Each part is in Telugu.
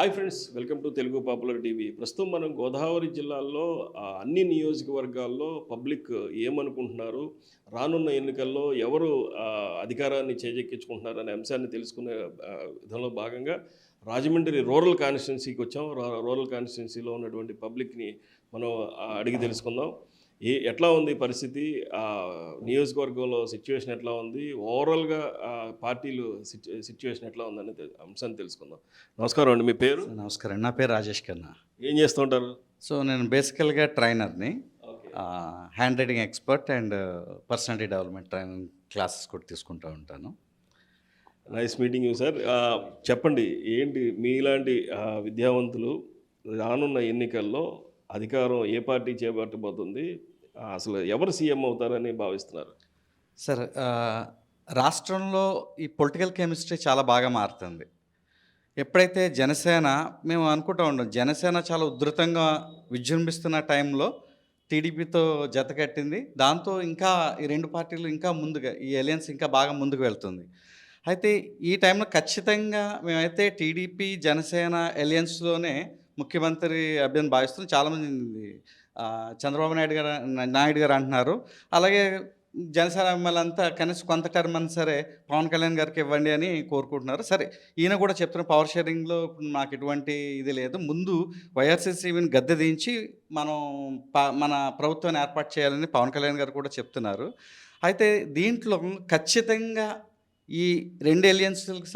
Hi friends, welcome to Telugu popular TV. ప్రస్తుతం మనం గోదావరి జిల్లాలో అన్ని నియోజకవర్గాల్లో పబ్లిక్ ఏమనుకుంటున్నారు, రానున్న ఎన్నికల్లో ఎవరు అధికారాన్ని చేజెక్కించుకుంటున్నారు అనే అంశాన్ని తెలుసుకునే విధంలో భాగంగా రాజమండ్రి రూరల్ కాన్స్టిట్యున్సీకి వచ్చాం. రూరల్ కాన్స్టిట్యున్సీలో ఉన్నటువంటి పబ్లిక్ని మనం అడిగి తెలుసుకుందాం. ఎట్లా ఉంది పరిస్థితి, నియోజకవర్గంలో సిచ్యువేషన్ ఎట్లా ఉంది, ఓవరాల్గా పార్టీలు సిచ్యువేషన్ ఎట్లా ఉందనే అంశాన్ని తెలుసుకుందాం. నమస్కారం అండి, మీ పేరు? నమస్కారం, నా పేరు రాజేష్ ఖన్నా. ఏం చేస్తూ ఉంటారు? నేను బేసికల్గా ట్రైనర్ని, okay. Handwriting expert and personality development training classes కూడా తీసుకుంటూ ఉంటాను. Nice meeting you sir. చెప్పండి, ఏంటి మీలాంటి విద్యావంతులు రానున్న ఎన్నికల్లో అధికారం ఏ పార్టీ చేపట్టబోతుంది, అసలు ఎవరు సీఎం అవుతారని భావిస్తున్నారు? సార్, రాష్ట్రంలో ఈ పొలిటికల్ కెమిస్ట్రీ చాలా బాగా మారుతుంది. ఎప్పుడైతే జనసేన, మేము అనుకుంటూ ఉంటాం, జనసేన చాలా ఉధృతంగా విజృంభిస్తున్న టైంలో టీడీపీతో జత కట్టింది. దాంతో ఇంకా ఈ రెండు పార్టీలు ఇంకా ముందుగా, ఈ అలయన్స్ ఇంకా బాగా ముందుకు వెళ్తుంది. అయితే ఈ టైంలో ఖచ్చితంగా మేమైతే టీడీపీ జనసేన అలయన్స్లోనే ముఖ్యమంత్రి అభ్యర్థిని భావిస్తున్నాం. చాలామంది చంద్రబాబు నాయుడు గారు అంటున్నారు. అలాగే జనసేన ఎమ్మెల్యేలంతా కనీసం కొంత టర్మ్ అని సరే పవన్ కళ్యాణ్ గారికి ఇవ్వండి అని కోరుకుంటున్నారు. సరే, ఈయన కూడా చెప్తున్న పవర్ షేరింగ్లో ఇప్పుడు నాకు ఎటువంటి ఇది లేదు, ముందు వైఎస్ఆర్సీపీని గద్దె దించి మనం మన ప్రభుత్వాన్ని ఏర్పాటు చేయాలని పవన్ కళ్యాణ్ గారు కూడా చెప్తున్నారు. అయితే దీంట్లో ఖచ్చితంగా ఈ రెండు ఎలియన్స్కి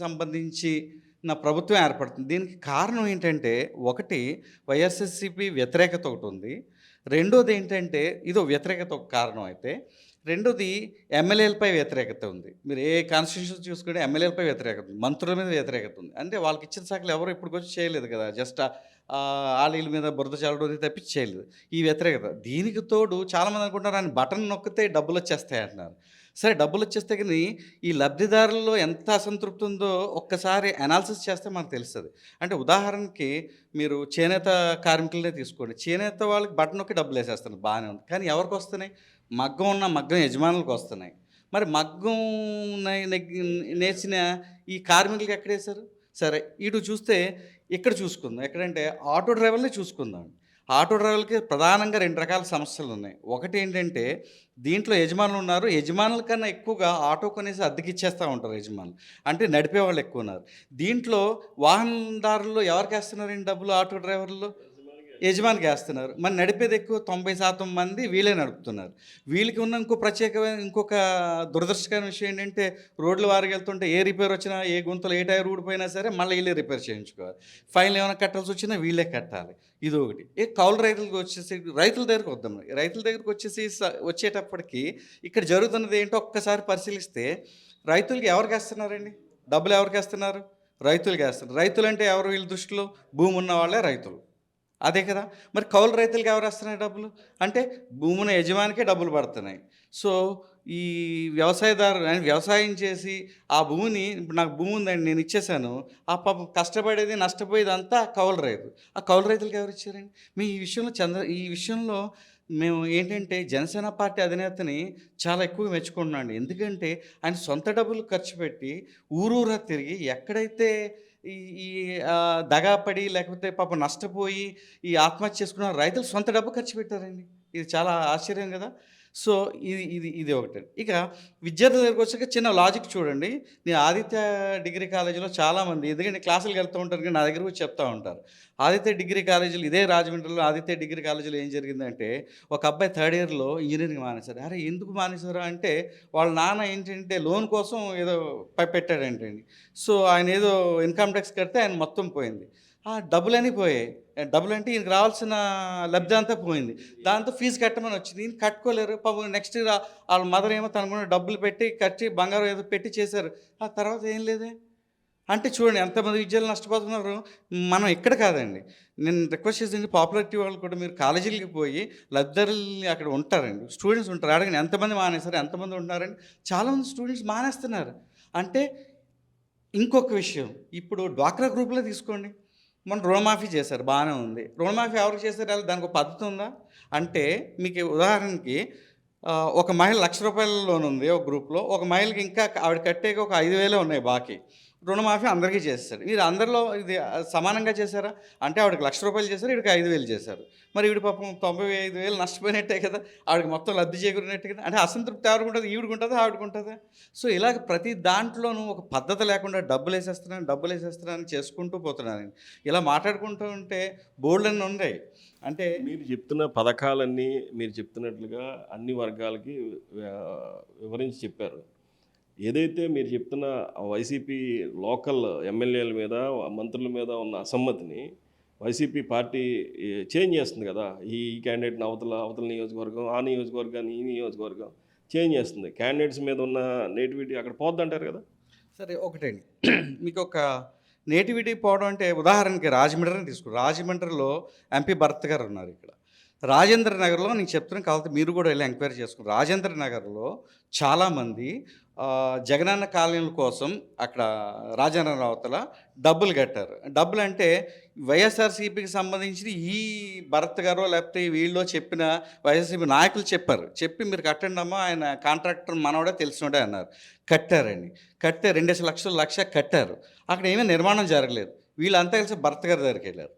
సంబంధించి నా ప్రభుత్వం ఏర్పడుతుంది. దీనికి కారణం ఏంటంటే, ఒకటి వైఎస్ఆర్సీపీ వ్యతిరేకత ఒకటి ఉంది. రెండోది ఏంటంటే, ఇదో వ్యతిరేకత ఒక కారణం అయితే, రెండోది ఎమ్మెల్యేలపై వ్యతిరేకత ఉంది. మీరు ఏ కాన్స్టిట్యూషన్ చూసుకుంటే ఎమ్మెల్యేలపై వ్యతిరేకత ఉంది, మంత్రుల మీద వ్యతిరేకత ఉంది. అంటే వాళ్ళకి ఇచ్చిన శాఖలు ఎవరు ఇప్పటికొచ్చి చేయలేదు కదా, జస్ట్ ఆలీల మీద బురద చల్లడం తప్పించి చేయలేదు ఈ వ్యతిరేకత. దీనికి తోడు చాలామంది అనుకుంటున్నారు ఆయన బటన్ నొక్కితే డబ్బులు వచ్చేస్తాయి అంటున్నారు. సరే, డబ్బులు వచ్చేస్తే కానీ ఈ లబ్ధిదారుల్లో ఎంత అసంతృప్తి ఉందో ఒక్కసారి అనాలిసిస్ చేస్తే మనకు తెలుస్తుంది. అంటే ఉదాహరణకి మీరు చేనేత కార్మికులనే తీసుకోండి. చేనేత వాళ్ళకి బటన్ నొక్కి డబ్బులు వేసేస్తున్నారు, బాగానే ఉంది. కానీ ఎవరికి వస్తున్నాయి? మగ్గం ఉన్న మగ్గం యజమానులకు వస్తున్నాయి. మరి మగ్గం నేర్చిన ఈ కార్మికులకి ఎక్కడేశారు? సరే, ఇటు చూస్తే ఇక్కడ చూసుకుందాం. ఎక్కడంటే ఆటో డ్రైవర్లే చూసుకుందాం. ఆటో డ్రైవర్లకి ప్రధానంగా రెండు రకాల సమస్యలు ఉన్నాయి. ఒకటి ఏంటంటే, దీంట్లో యజమానులు ఉన్నారు, యజమానుల కన్నా ఎక్కువగా ఆటో కొనేసి అద్దెకి ఇచ్చేస్తూ ఉంటారు యజమానులు, అంటే నడిపే వాళ్ళు ఎక్కువ ఉన్నారు. దీంట్లో వాహనదారుల్లో ఎవరికి వేస్తున్నారండి డబ్బులు? ఆటో డ్రైవర్లు యజమానికి వేస్తున్నారు. మరి నడిపేది ఎక్కువ 90% మంది వీళ్ళే నడుపుతున్నారు. వీళ్ళకి ఉన్న ఇంకొక దురదృష్టకరమైన విషయం ఏంటంటే, రోడ్ల వారికి వెళ్తుంటే ఏ రిపేర్ వచ్చినా, ఏ గుంతలు ఏ టైర్ ఊడిపోయినా సరే మళ్ళీ వీళ్ళే రిపేర్ చేయించుకోవాలి. ఫైన్ ఏమైనా కట్టాల్సి వచ్చినా వీళ్ళే కట్టాలి. ఇది ఒకటి. కౌలు రైతులకు వచ్చేసి రైతుల దగ్గరకు వద్దాం. రైతుల దగ్గరకు వచ్చేటప్పటికి ఇక్కడ జరుగుతున్నది ఏంటో ఒక్కసారి పరిశీలిస్తే, రైతులకి ఎవరికి వేస్తున్నారండి డబ్బులు? ఎవరికి వేస్తున్నారు? రైతులకి వేస్తున్నారు. రైతులు అంటే ఎవరు వీళ్ళ దృష్టిలో? భూమి ఉన్న వాళ్ళే రైతులు, అదే కదా. మరి కౌలు రైతులకి ఎవరు వస్తున్నాయి డబ్బులు? అంటే భూమిని యజమానికే డబ్బులు పడుతున్నాయి. సో ఈ వ్యవసాయం చేసి ఆ భూమిని, ఇప్పుడు నాకు భూమి ఉందండి నేను ఇచ్చేసాను, ఆ పాపం కష్టపడేది నష్టపోయేది అంతా కౌలు రైతు. ఆ కౌలు రైతులకి ఎవరు ఇచ్చారండి? మీ ఈ విషయంలో మేము ఏంటంటే జనసేన పార్టీ అధినేతని చాలా ఎక్కువ మెచ్చుకుంటున్నాండి. ఎందుకంటే ఆయన సొంత డబ్బులు ఖర్చు పెట్టి ఊరూరా తిరిగి ఎక్కడైతే ఈ ఈ దగాపడి లేకపోతే పాపం నష్టపోయి ఈ ఆత్మహత్య చేసుకున్న రైతులు సొంత డబ్బు ఖర్చు పెట్టారండి. ఇది చాలా ఆశ్చర్యం కదా. సో ఇది ఒకటి. ఇక విద్యార్థుల దగ్గరకు వచ్చాక చిన్న లాజిక్ చూడండి. నేను ఆదిత్య డిగ్రీ కాలేజీలో చాలామంది, ఎందుకంటే క్లాసులకు వెళ్తూ ఉంటారు కానీ నా దగ్గర వచ్చి చెప్తూ ఉంటారు. ఆదిత్య డిగ్రీ కాలేజీలో, ఇదే రాజమండ్రిలో ఆదిత్య డిగ్రీ కాలేజీలో ఏం జరిగిందంటే, ఒక అబ్బాయి థర్డ్ ఇయర్లో ఇంజనీరింగ్ మానేశారు. అరే ఎందుకు మానేశారు అంటే, వాళ్ళ నాన్న ఏంటంటే లోన్ కోసం ఏదో పెట్టాడంటండి. సో ఆయన ఏదో ఇన్కమ్ ట్యాక్స్ కడితే ఆయన మొత్తం పోయింది. డబ్బులన్నీ పోయాయి. డబ్బులు అంటే ఈయనకి రావాల్సిన లబ్ధి అంతా పోయింది. దాంతో ఫీజు కట్టమని వచ్చింది. ఈయన కట్టుకోలేరు పాపం. నెక్స్ట్ వాళ్ళ మదర్ ఏమో తనకున్న డబ్బులు పెట్టి కట్టి బంగారం ఏదో పెట్టి చేశారు. ఆ తర్వాత ఏం లేదే. అంటే చూడండి ఎంతమంది విద్యార్థులు నష్టపోతున్నారు. మనం ఇక్కడ కాదండి, నేను రిక్వెస్ట్ చేసింది పాపులారిటీ వాళ్ళు కూడా, మీరు కాలేజీలకి పోయి లబ్ధిదారులు అక్కడ ఉంటారండి, స్టూడెంట్స్ ఉంటారు, అడగండి ఎంతమంది మానేశారు, ఎంతమంది ఉంటున్నారండి. చాలామంది స్టూడెంట్స్ మానేస్తున్నారు. అంటే ఇంకొక విషయం, ఇప్పుడు డ్వాక్రా గ్రూప్లో తీసుకోండి, మన రుణమాఫీ చేశారు, బాగానే ఉంది. రుణమాఫీ ఎవరికి చేశారు? దానికి ఒక పద్ధతి ఉందా అంటే, మీకు ఉదాహరణకి ఒక మహిళ ₹1,00,000 లోన్ ఉంది ఒక గ్రూప్లో, ఒక మహిళకి ఇంకా ఆవిడ కట్టేకి ఒక 5,000 ఉన్నాయి బాకీ. రుణమాఫీ అందరికీ చేసేసాడు. మీరు అందరిలో ఇది సమానంగా చేశారా? అంటే ఆవిడకి ₹1,00,000 చేశారు, ఈడికి 5,000 చేశారు. మరి ఈవిడ పాపం 95,000 నష్టపోయినట్టే కదా! ఆవిడకి మొత్తం లబ్ధి చేకూరినట్టే కదా! అంటే అసంతృప్తి ఎవరికుంటది? ఈవిడకుంటదా? ఆవిడకుంటదా? సో, ఇలాగ ప్రతి దాంట్లోనూ ఒక పద్ధతి లేకుండా డబ్బులేసేస్తున్నాను చేసుకుంటూ పోతున్నానండి. ఇలా మాట్లాడుకుంటూ ఉంటే బోలెడన్ని ఉన్నాయి. అంటే మీరు చెప్తున్న పథకాలన్నీ మీరు చెప్తున్నట్లుగా అన్ని వర్గాలకి వివరించి చెప్పారు. ఏదైతే మీరు చెప్తున్న వైసీపీ లోకల్ ఎమ్మెల్యేల మీద, మంత్రుల మీద ఉన్న అసమ్మతిని వైసీపీ పార్టీ చేంజ్ చేస్తుంది కదా! ఈ క్యాండిడేట్‌ని అవతల నియోజకవర్గం, ఆ నియోజకవర్గాన్ని, ఈ నియోజకవర్గం చేంజ్ చేస్తుంది. క్యాండిడేట్స్ మీద ఉన్న నేటివిటీ అక్కడ పోద్దంటారు కదా! సరే ఒకటండి. మీకొక నేటివిటీ పోవడం అంటే ఉదాహరణకి రాజమండ్రిని తీసుకో. రాజమండ్రిలో ఎంపీ భరత్ గారు ఉన్నారు ఇక్కడ. రాజేంద్ర నగర్‌లో నేను చెప్తున్నాను కాకపోతే మీరు కూడా వెళ్లి ఎంక్వైరీ చేసుకోండి. రాజేంద్ర నగర్‌లో చాలామంది జగనన్న కాలనీల కోసం అక్కడ రాజానగరం అవతల డబ్బులు కట్టారు. డబ్బులంటే వైఎస్ఆర్‌సీపీకి సంబంధించి ఈ భరత్ గారో లేకపోతే వీళ్ళో చెప్పిన వైఎస్ఆర్‌సీపీ నాయకులు చెప్పారు. చెప్పి మీరు కట్టండమ్మా ఆయన కాంట్రాక్టర్ మనవడే తెలిసినోడే అన్నారు. కట్టారండి. కడితే 2,00,000 లక్ష కట్టారు. అక్కడ ఏమీ నిర్మాణం జరగలేదు. వీళ్ళంతా కలిసి భరత్ గారి దగ్గరికెళ్లారు.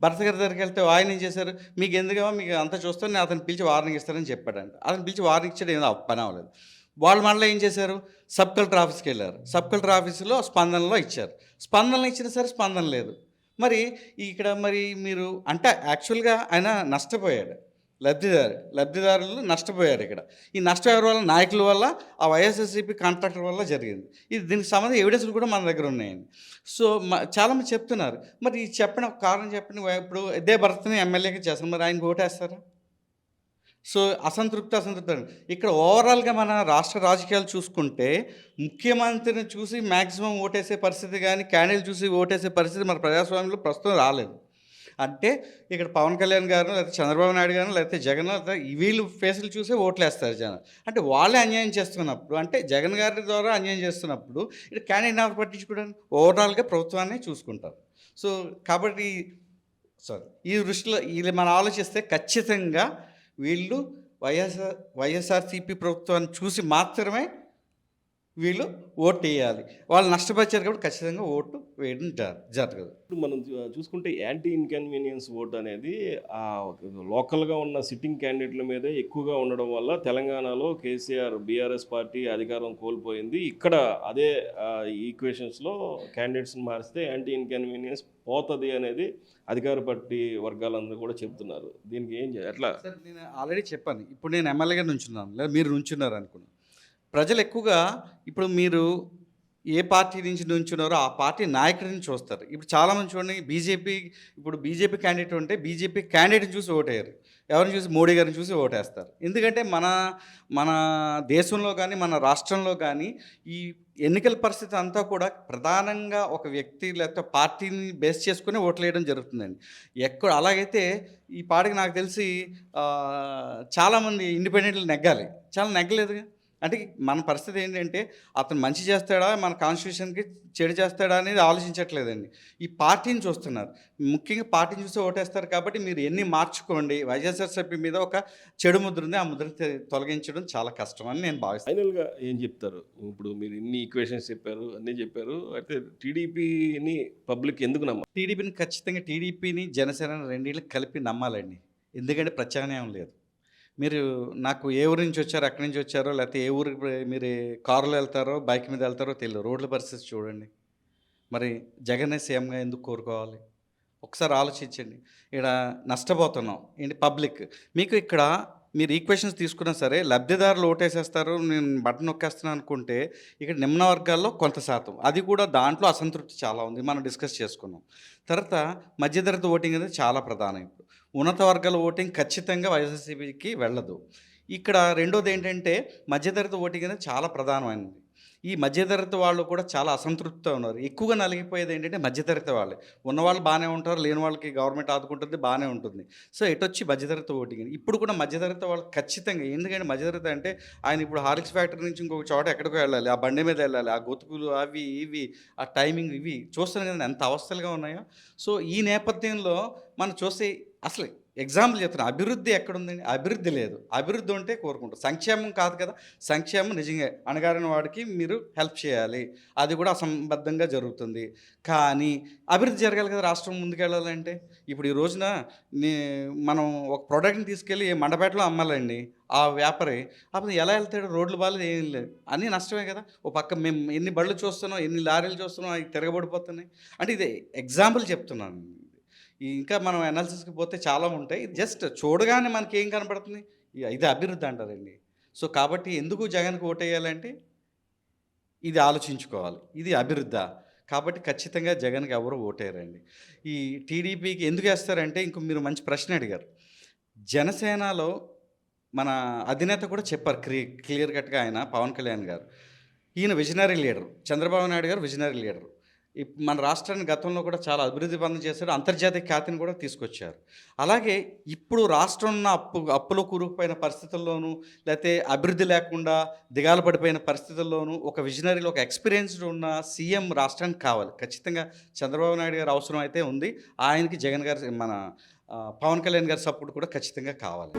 భరత్ గారి దగ్గరికెళ్తే ఆయన ఏం చేశారు? మీకెందుకేమో మీకు అంతా చూస్తాను నేను అతన్ని పిలిచి వార్నింగ్ ఇస్తానని చెప్పాడంట. అతను పిలిచి వార్నింగ్ ఇచ్చాడు ఏమో పని అవ్వలేదు. వాళ్ళు మళ్ళీ ఏం చేశారు? సబ్ కలెక్టర్ ఆఫీస్‌కెళ్లారు. సబ్ కలెక్టర్ ఆఫీస్‌లో స్పందనలో ఇచ్చారు. స్పందనలో ఇచ్చినా సరే స్పందన లేదు. మరి ఇక్కడ మరి మీరు అంటే యాక్చువల్‌గా ఆయన నష్టపోయాడు. లబ్ధిదారులు నష్టపోయారు ఇక్కడ. ఈ నష్టం ఎవరి వల్ల? నాయకుల వల్ల, ఆ వైఎస్ఆర్‌సీపీ కాంట్రాక్టర్ వల్ల జరిగింది. దీనికి సంబంధించిన ఎవిడెన్స్‌లు కూడా మన దగ్గర ఉన్నాయండి. సో, చాలామంది చెప్తున్నారు. మరి చెప్పండి ఒక కారణం చెప్పండి. ఇప్పుడు ఇదే భరత్‌ని ఎమ్మెల్యేగా చేస్తారు. మరి ఆయనకి ఓటేస్తారా? సో, అసంతృప్తి అని. ఇక్కడ ఓవరాల్‌గా మన రాష్ట్ర రాజకీయాలు చూసుకుంటే, ముఖ్యమంత్రిని చూసి మాక్సిమం ఓటేసే పరిస్థితి గానీ, క్యాండిడేట్ చూసి ఓటేసే పరిస్థితి మన ప్రజాస్వామ్యంలో ప్రస్తుతం రాలేదు. అంటే ఇక్కడ పవన్ కళ్యాణ్ గారు, లేకపోతే చంద్రబాబు నాయుడు గారు, లేకపోతే జగన్ లేకపోతే వీళ్ళు ఫేసులు చూసే ఓట్లేస్తారు జనం. అంటే వాళ్ళే అన్యాయం చేస్తున్నప్పుడు, అంటే జగన్ గారి ద్వారా అన్యాయం చేస్తున్నప్పుడు, ఇక్కడ క్యాండిడేట్ ఎవరు పట్టించుకోవడానికి? ఓవరాల్‌గా ప్రభుత్వాన్ని చూసుకుంటారు. సో, కాబట్టి ఈ దృష్టిలో వీళ్ళు మనం ఆలోచిస్తే ఖచ్చితంగా వీళ్ళు వైఎస్ఆర్‌సీపీ ప్రభుత్వాన్ని చూసి మాత్రమే వీళ్ళు ఓటేయాలి. వాళ్ళు నష్టపరిచారు కాబట్టి ఖచ్చితంగా ఓటు వేయడం జరగదు. ఇప్పుడు మనం చూసుకుంటే యాంటీ ఇన్కన్వీనియన్స్ ఓట్ అనేది లోకల్గా ఉన్న సిట్టింగ్ క్యాండిడేట్ల మీదే ఎక్కువగా ఉండడం వల్ల తెలంగాణలో కేసీఆర్ బీఆర్ఎస్ పార్టీ అధికారం కోల్పోయింది. ఇక్కడ అదే ఈక్వేషన్స్లో క్యాండిడేట్స్ని మారిస్తే యాంటీ ఇన్కన్వీనియన్స్ పోతుంది అనేది అధికార పార్టీ వర్గాలందరూ కూడా చెప్తున్నారు. దీనికి ఏం ఎట్లా? సార్ నేను ఆల్రెడీ చెప్పాను. ఇప్పుడు నేను ఎమ్మెల్యేగా నుంచున్నాను, లేదా మీరు నుంచున్నారు అనుకున్నాను. ప్రజలు ఎక్కువగా ఇప్పుడు మీరు ఏ పార్టీ నుంచి నుంచున్నారో ఆ పార్టీ నాయకుడిని చూస్తారు. ఇప్పుడు చాలామంది చూడండి బీజేపీ క్యాండిడేట్ ఉంటే బీజేపీ క్యాండిడేట్ని చూసి ఓటేయరు. ఎవరిని చూసి? మోడీ గారిని చూసి ఓటేస్తారు. ఎందుకంటే మన దేశంలో కానీ మన రాష్ట్రంలో కానీ ఈ ఎన్నికల పరిస్థితి అంతా కూడా ప్రధానంగా ఒక వ్యక్తి లేకపోతే పార్టీని బేస్ చేసుకుని ఓట్లు వేయడం జరుగుతుందండి. అలాగైతే ఈ పార్టీకి నాకు తెలిసి చాలామంది ఇండిపెండెంట్లు నెగ్గాలి. చాలా నెగ్గలేదుగా. అంటే మన పరిస్థితి ఏంటంటే అతను మంచి చేస్తాడా, మన కాన్స్టిట్యూషన్‌కి చెడు చేస్తాడా అనేది ఆలోచించట్లేదండి. ఈ పార్టీని చూస్తున్నారు. ముఖ్యంగా పార్టీని చూసి ఓటేస్తారు కాబట్టి మీరు ఎన్ని మార్చుకోండి. వైఎస్ఆర్‌సీపీ మీద ఒక చెడు ముద్ర ఉంది. ఆ ముద్రని తొలగించడం చాలా కష్టం అని నేను భావిస్తాను. ఫైనల్‌గా ఏం చెప్తారు? ఇప్పుడు మీరు ఇన్ని ఈక్వేషన్స్ చెప్పారు, అన్నీ చెప్పారు. అయితే టీడీపీని పబ్లిక్ ఎందుకు నమ్మాలి? టీడీపీని, జనసేనని రెండిళ్ళకి కలిపి నమ్మాలండి. ఎందుకంటే ప్రత్యామ్నాయం లేదు. మీరు నాకు ఏ ఊరు నుంచి వచ్చారో, ఎక్కడి నుంచి వచ్చారో, లేకపోతే ఏ ఊరికి మీరు కారులో వెళ్తారో, బైక్ మీద వెళ్తారో తెలియదు. రోడ్ల పరిస్థితి చూడండి. మరి జగన్నే సీఎంగా ఎందుకు కోరుకోవాలి? ఒకసారి ఆలోచించండి. ఇక్కడ నష్టపోతున్నాం ఏంటి పబ్లిక్. మీకు ఇక్కడ మీరు ఈక్వేషన్స్ తీసుకున్నా సరే లబ్ధిదారులు ఓటేసేస్తారు, నేను బటన్ నొక్కేస్తున్నాను అనుకుంటే ఇక్కడ నిమ్న వర్గాల్లో కొంత శాతం, అది కూడా దాంట్లో అసంతృప్తి చాలా ఉంది. మనం డిస్కస్ చేసుకున్నాం. తర్వాత మధ్యతరగతి ఓటింగ్ అనేది చాలా ప్రధానం. ఇప్పుడు ఉన్నత వర్గాల ఓటింగ్ ఖచ్చితంగా వైఎస్ఆర్‌సీపీకి వెళ్ళదు. ఇక్కడ రెండోది ఏంటంటే మధ్యతరగతి ఓటింగ్ అనేది చాలా ప్రధానమైనది. ఈ మధ్యతరగతి వాళ్ళు కూడా చాలా అసంతృప్తితో ఉన్నారు. ఎక్కువగా నలిగిపోయేది ఏంటంటే మధ్యతరగతి వాళ్ళే. ఉన్నవాళ్ళు బాగానే ఉంటారు, లేని వాళ్ళకి గవర్నమెంట్ ఆదుకుంటుంది, బాగానే ఉంటుంది. సో ఎటొచ్చి మధ్యతరగతి ఓటింగ్. ఇప్పుడు కూడా మధ్యతరగతి వాళ్ళు ఖచ్చితంగా, ఎందుకంటే మధ్యతరగతి అంటే ఆయన ఇప్పుడు హార్లిక్స్ ఫ్యాక్టరీ నుంచి ఇంకొక చోట ఎక్కడికో వెళ్ళాలి, ఆ బండి మీద వెళ్ళాలి, ఆ గొతుకులు అవి ఇవి, ఆ టైమింగ్ ఇవి చూస్తున్నాం కదండి ఎంత అవస్థలుగా ఉన్నాయో. సో ఈ నేపథ్యంలో మనం చూస్తే అసలు ఎగ్జాంపుల్ చెప్తున్నా. అభివృద్ధి ఎక్కడుందండి? అభివృద్ధి లేదు. అభివృద్ధి ఉంటే కోరుకుంటాం. సంక్షేమం కాదు కదా! సంక్షేమం నిజంగా అణగారిన వాడికి మీరు హెల్ప్ చేయాలి. అది కూడా అసంబద్ధంగా జరుగుతుంది. కానీ అభివృద్ధి జరగాలి కదా! రాష్ట్రం ముందుకెళ్ళాలంటే. ఇప్పుడు ఈ రోజున నే మనం ఒక ప్రొడక్ట్‌ని తీసుకెళ్ళి మండపేటలో అమ్మాలండి. ఆ వ్యాపారి అప్పుడు ఎలా వెళ్తాడు? రోడ్లు బాలేదు, ఏం లేదు. అన్నీ నష్టమే కదా! ఓ పక్క మేము ఎన్ని బళ్ళు చూస్తున్నాం, ఎన్ని లారీలు చూస్తున్నాం, అవి తిరగబడిపోతున్నాయి. అంటే ఇది ఎగ్జాంపుల్ చెప్తున్నాను. ఇంకా మనం అనాలిసిస్‌కి పోతే చాలా ఉంటాయి. జస్ట్ చూడగానే మనకేం కనపడుతుంది? ఇది అభివృద్ధి అంటారండి. సో, కాబట్టి ఎందుకు జగన్‌కి ఓటేయాలంటే ఇది ఆలోచించుకోవాలి. ఇది అభివృద్ధా? కాబట్టి ఖచ్చితంగా జగన్‌కి ఎవరు ఓటేయరండి. ఈ టీడీపీకి ఎందుకేస్తారంటే మీరు మంచి ప్రశ్న అడిగారు. జనసేనలో మన అధినేత కూడా చెప్పారు క్లియర్ కట్‌గా ఆయన పవన్ కళ్యాణ్ గారు. ఈయన విజనరీ లీడర్. చంద్రబాబు నాయుడు గారు విజనరీ లీడరు. మన రాష్ట్రాన్ని గతంలో కూడా చాలా అభివృద్ధి పనులు చేశారు. అంతర్జాతీయ ఖ్యాతిని కూడా తీసుకొచ్చారు. అలాగే ఇప్పుడు రాష్ట్రం ఉన్న అప్పులో కూరుకుపోయిన పరిస్థితుల్లోనూ, లేతే అభివృద్ధి లేకుండా దిగాలు పడిపోయిన పరిస్థితుల్లోనూ ఒక విజనరీలో ఒక ఎక్స్‌పీరియన్స్‌డ్ ఉన్న సీఎం రాష్ట్రానికి కావాలి. ఖచ్చితంగా చంద్రబాబు నాయుడు గారి అవసరం అయితే ఉంది. ఆయనకి జగన్ గారి పవన్ కళ్యాణ్ గారి సపోర్ట్ కూడా ఖచ్చితంగా కావాలి.